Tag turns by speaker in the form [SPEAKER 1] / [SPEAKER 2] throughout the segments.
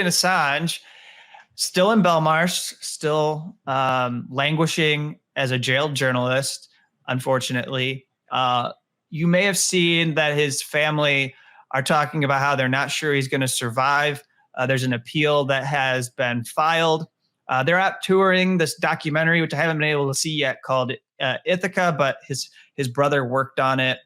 [SPEAKER 1] Julian Assange, still in Belmarsh, still languishing as a jailed journalist, unfortunately. You may have seen that his family are talking about how they're not sure he's going to survive. There's an appeal that has been filed. They're out touring this documentary, which I haven't been able to see yet, called Ithaca, but his brother worked on it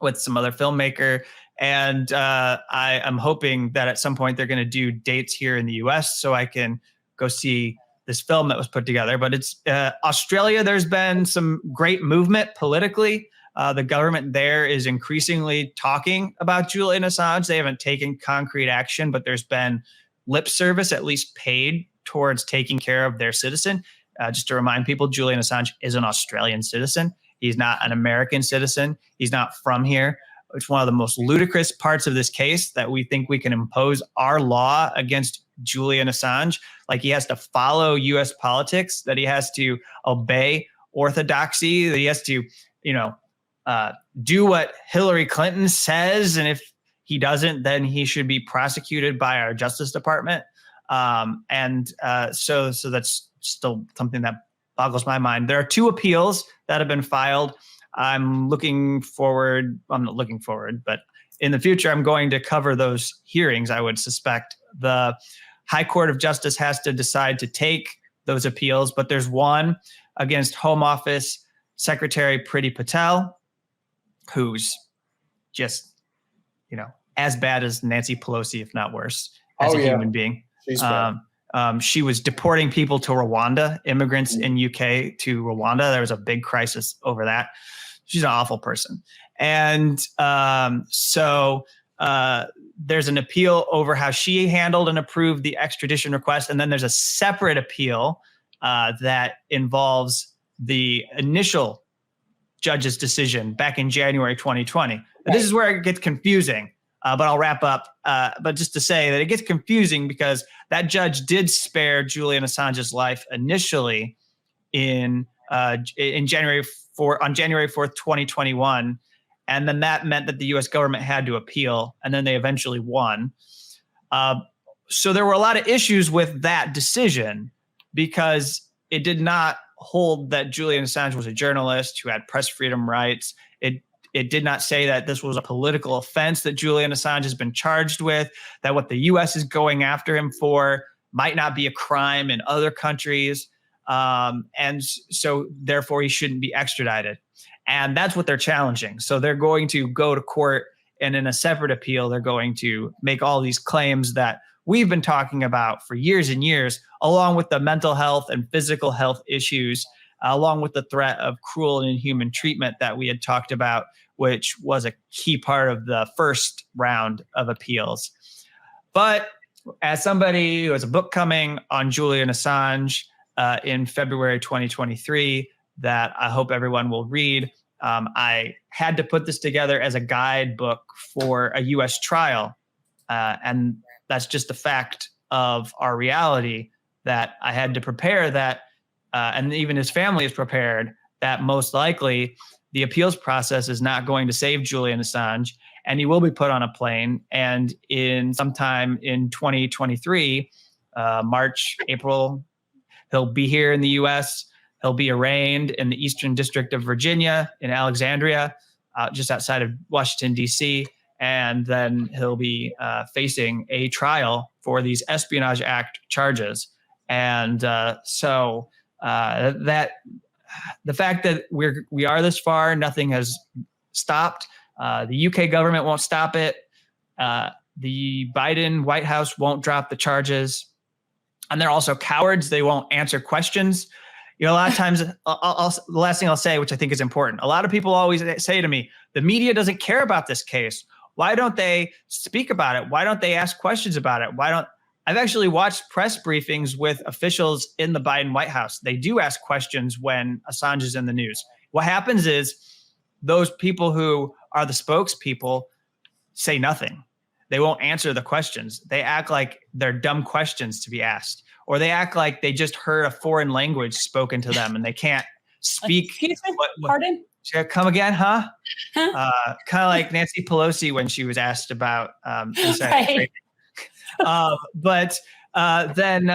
[SPEAKER 1] with some other filmmaker. And I'm hoping that at some point they're going to do dates here in the US so I can go see this film that was put together. But it's Australia. There's been some great movement politically. The government there is increasingly talking about Julian Assange. They haven't taken concrete action, but there's been lip service, at least paid, towards taking care of their citizen. Just to remind people, Julian Assange is an Australian citizen. He's not an American citizen. He's not from here. It's one of the most ludicrous parts of this case that we think we can impose our law against Julian Assange. Like he has to follow U.S. politics, that he has to obey orthodoxy, that he has to, do what Hillary Clinton says. And if he doesn't, then he should be prosecuted by our Justice Department. So that's still something that boggles my mind. There are 2 appeals that have been filed. I'm not looking forward, but in the future, I'm going to cover those hearings. I would suspect the High Court of Justice has to decide to take those appeals, but there's one against Home Office Secretary Priti Patel, who's just, as bad as Nancy Pelosi, if not worse, as a human being. She was deporting people to Rwanda, immigrants in UK to Rwanda. There was a big crisis over that. She's an awful person. And so there's an appeal over how she handled and approved the extradition request. And then there's a separate appeal that involves the initial judge's decision back in January 2020. Right. This is where it gets confusing. But I'll wrap up. But just to say that it gets confusing because that judge did spare Julian Assange's life initially on January 4th, 2021. And then that meant that the U.S. government had to appeal, and then they eventually won. So there were a lot of issues with that decision because it did not hold that Julian Assange was a journalist who had press freedom rights. It did not say that this was a political offense that Julian Assange has been charged with, that what the U.S. is going after him for might not be a crime in other countries. And so therefore he shouldn't be extradited. And that's what they're challenging. So they're going to go to court, and in a separate appeal, they're going to make all these claims that we've been talking about for years and years, along with the mental health and physical health issues, along with the threat of cruel and inhuman treatment that we had talked about, which was a key part of the first round of appeals. But as somebody who has a book coming on Julian Assange in February 2023 that I hope everyone will read, I had to put this together as a guidebook for a U.S. trial. And that's just a fact of our reality, that I had to prepare that, and even his family is prepared, that most likely the appeals process is not going to save Julian Assange, and he will be put on a plane. And in sometime in 2023, March, April, he'll be here in the U.S. He'll be arraigned in the Eastern District of Virginia in Alexandria, just outside of Washington, D.C., and then he'll be facing a trial for these Espionage Act charges. And so that the fact that we are this far, nothing has stopped. The UK government won't stop it. The Biden White House won't drop the charges. And they're also cowards. They won't answer questions. A lot of times, the last thing I'll say, which I think is important, a lot of people always say to me, the media doesn't care about this case. Why don't they speak about it? Why don't they ask questions about it? I've actually watched press briefings with officials in the Biden White House. They do ask questions when Assange is in the news. What happens is those people who are the spokespeople say nothing. They won't answer the questions. They act like they're dumb questions to be asked, or they act like they just heard a foreign language spoken to them and they can't speak.
[SPEAKER 2] Excuse me? Pardon?
[SPEAKER 1] Come again, huh? Kind of like Nancy Pelosi when she was asked about
[SPEAKER 2] right.
[SPEAKER 1] But then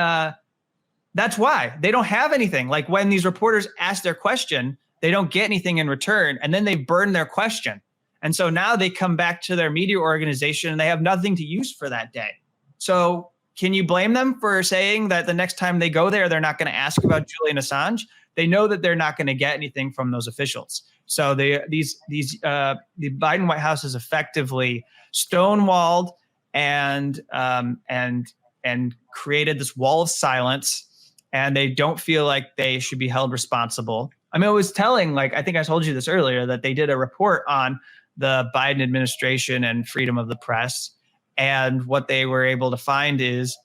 [SPEAKER 1] that's why they don't have anything. Like when these reporters ask their question, they don't get anything in return, and then they burn their question. And so now they come back to their media organization and they have nothing to use for that day. So can you blame them for saying that the next time they go there, they're not going to ask about Julian Assange? They know that they're not going to get anything from those officials. So the Biden White House is effectively stonewalled and created this wall of silence, and they don't feel like they should be held responsible. I mean, it was telling, like, I think I told you this earlier, that they did a report on the Biden administration and freedom of the press. And what they were able to find is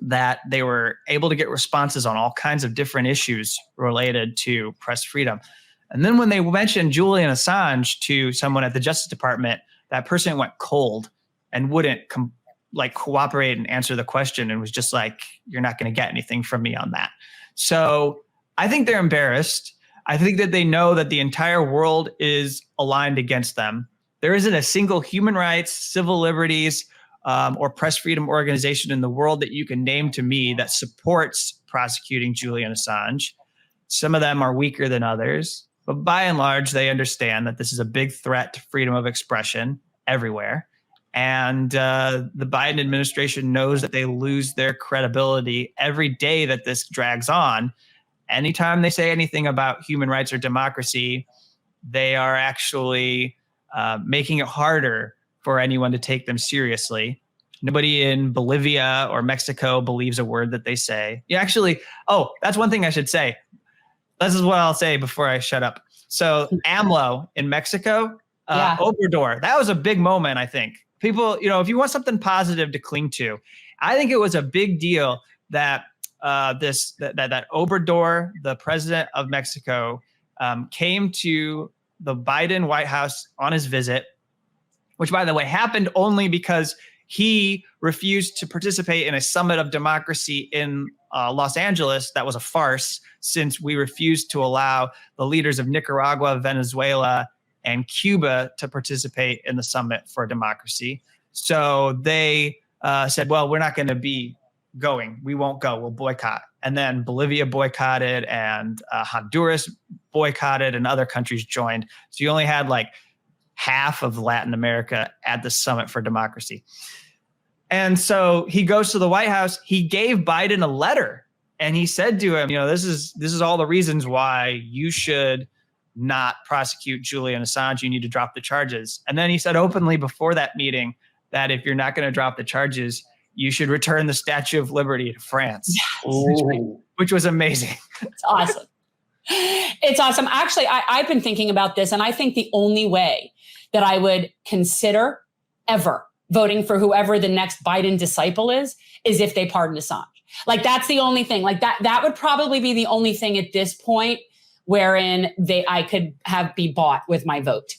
[SPEAKER 1] that they were able to get responses on all kinds of different issues related to press freedom. And then when they mentioned Julian Assange to someone at the Justice Department, that person went cold and wouldn't cooperate and answer the question, and was just like, you're not going to get anything from me on that. So I think they're embarrassed. I think that they know that the entire world is aligned against them. There isn't a single human rights, civil liberties, or press freedom organization in the world that you can name to me that supports prosecuting Julian Assange. Some of them are weaker than others, but by and large, they understand that this is a big threat to freedom of expression everywhere. And the Biden administration knows that they lose their credibility every day that this drags on. Anytime they say anything about human rights or democracy, they are actually making it harder for anyone to take them seriously. Nobody in Bolivia or Mexico believes a word that they say. That's one thing I should say. This is what I'll say before I shut up. So AMLO in Mexico, Obrador, that was a big moment, I think. People, if you want something positive to cling to, I think it was a big deal that that Obrador, the president of Mexico, came to the Biden White House on his visit, which, by the way, happened only because he refused to participate in a summit of democracy in Los Angeles. That was a farce, since we refused to allow the leaders of Nicaragua, Venezuela, and Cuba to participate in the Summit for Democracy. So they said, well, we're not going to be going. We won't go. We'll boycott. And then Bolivia boycotted, and Honduras boycotted, and other countries joined. So you only had like half of Latin America at the Summit for Democracy. And so he goes to the White House. He gave Biden a letter, and he said to him, this is all the reasons why you should not prosecute Julian Assange. You need to drop the charges. And then he said openly before that meeting that if you're not going to drop the charges, you should return the Statue of Liberty to France, which was amazing.
[SPEAKER 2] It's awesome. It's awesome. Actually, I've been thinking about this, and I think the only way that I would consider ever voting for whoever the next Biden disciple is if they pardon Assange. Like, that's the only thing. Like, that would probably be the only thing at this point wherein I could be bought with my vote,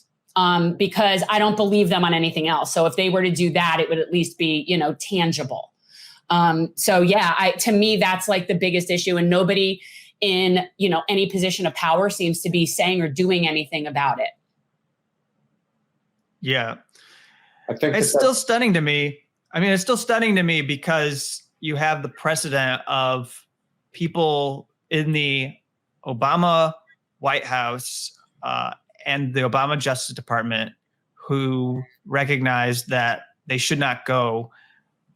[SPEAKER 2] because I don't believe them on anything else. So if they were to do that, it would at least be, tangible. To me, that's like the biggest issue, and nobody in, any position of power seems to be saying or doing anything about it.
[SPEAKER 1] Yeah. I think it's still stunning to me. I mean, it's still stunning to me because you have the precedent of people in the Obama White House and the Obama Justice Department who recognized that they should not go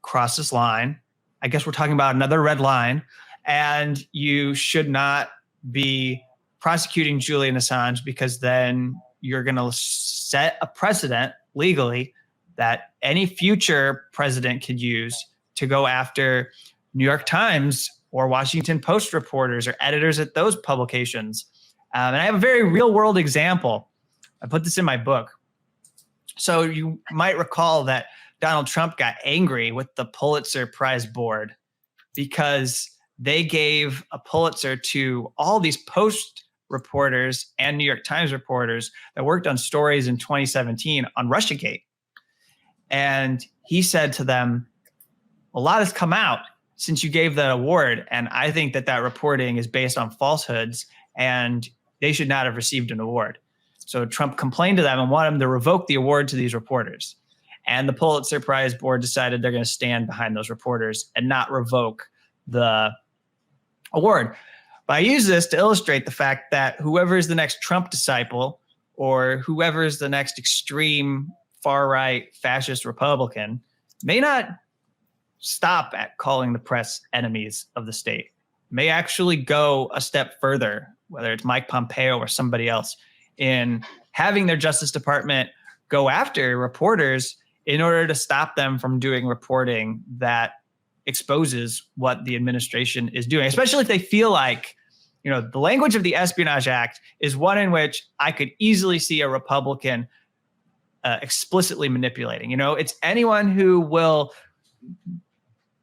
[SPEAKER 1] cross this line. I guess we're talking about another red line, and you should not be prosecuting Julian Assange, because then you're going to set a precedent legally that any future president could use to go after New York Times or Washington Post reporters or editors at those publications. And I have a very real world example. I put this in my book. So you might recall that Donald Trump got angry with the Pulitzer Prize board because they gave a Pulitzer to all these Post reporters and New York Times reporters that worked on stories in 2017 on Russiagate. And he said to them, a lot has come out since you gave that award, and I think that reporting is based on falsehoods, and they should not have received an award. So Trump complained to them and wanted them to revoke the award to these reporters. And the Pulitzer Prize board decided they're going to stand behind those reporters and not revoke the award. But I use this to illustrate the fact that whoever is the next Trump disciple or whoever is the next extreme far-right fascist Republican may not stop at calling the press enemies of the state, may actually go a step further, whether it's Mike Pompeo or somebody else, in having their Justice Department go after reporters in order to stop them from doing reporting that exposes what the administration is doing, especially if they feel like, the language of the Espionage Act is one in which I could easily see a Republican explicitly manipulating. It's anyone who will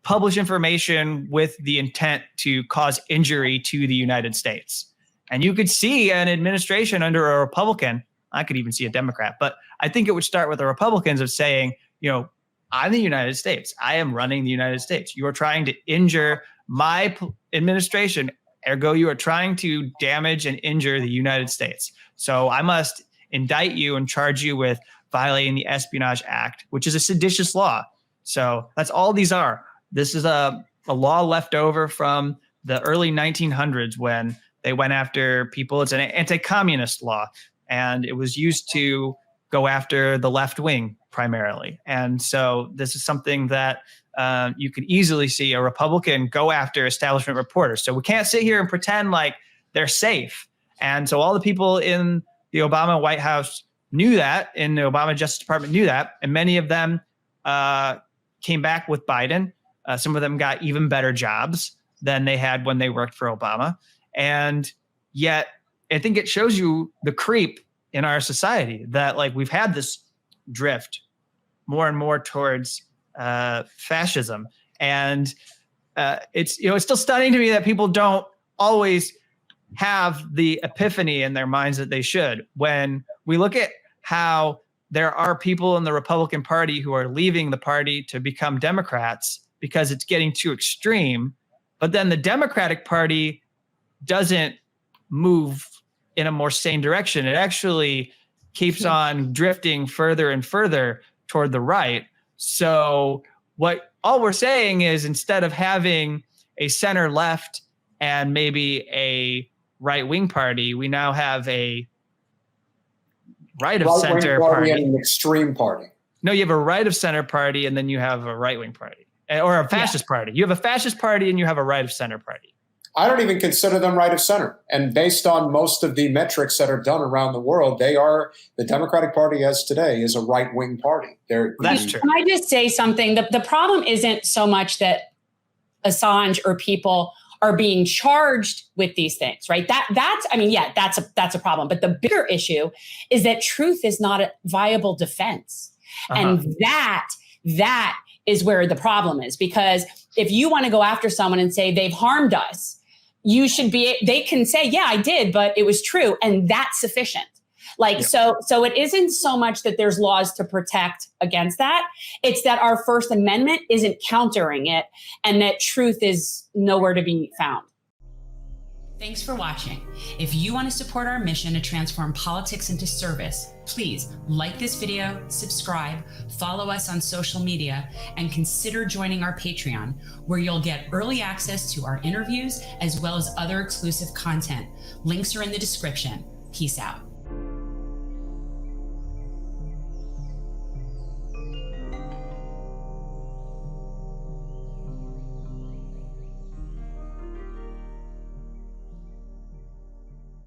[SPEAKER 1] publish information with the intent to cause injury to the United States. And you could see an administration under a Republican, I could even see a Democrat, but I think it would start with the Republicans of saying, I'm the United States. I am running the United States. You are trying to injure my administration. Ergo, you are trying to damage and injure the United States. So I must indict you and charge you with violating the Espionage Act, which is a seditious law. So that's all these are. This is a law left over from the early 1900s when they went after people. It's an anti-communist law, and it was used to go after the left wing primarily. And so this is something that you could easily see a Republican go after establishment reporters. So we can't sit here and pretend like they're safe. And so all the people in the Obama White House knew that, in the Obama Justice Department knew that, and many of them came back with Biden. Some of them got even better jobs than they had when they worked for Obama. And yet, I think it shows you the creep in our society that we've had this drift more and more towards fascism. And it's still stunning to me that people don't always have the epiphany in their minds that they should. When we look at how there are people in the Republican Party who are leaving the party to become Democrats because it's getting too extreme, but then the Democratic Party doesn't move in a more sane direction. It actually keeps on drifting further and further toward the right. So all we're saying is, instead of having a center left and maybe a right wing party, we now have a right of center party
[SPEAKER 3] and an extreme party.
[SPEAKER 1] No, you have a right of center party, and then you have a right wing party, or a fascist party. You have a fascist party and you have a right of center party.
[SPEAKER 3] I don't even consider them right of center. And based on most of the metrics that are done around the world, the Democratic Party as today is a right-wing party.
[SPEAKER 1] That's true.
[SPEAKER 2] Can I just say something? The problem isn't so much that Assange or people are being charged with these things, right? That's a problem. But the bigger issue is that truth is not a viable defense. And that is where the problem is, because if you want to go after someone and say they've harmed us, they can say, yeah, I did, but it was true. And that's sufficient. So it isn't so much that there's laws to protect against that. It's that our First Amendment isn't countering it, and that truth is nowhere to be found. Thanks for watching. If you want to support our mission to transform politics into service, please like this video, subscribe, follow us on social media, and consider joining our Patreon, where you'll get early access to our interviews as well as other exclusive content. Links are in the description. Peace out.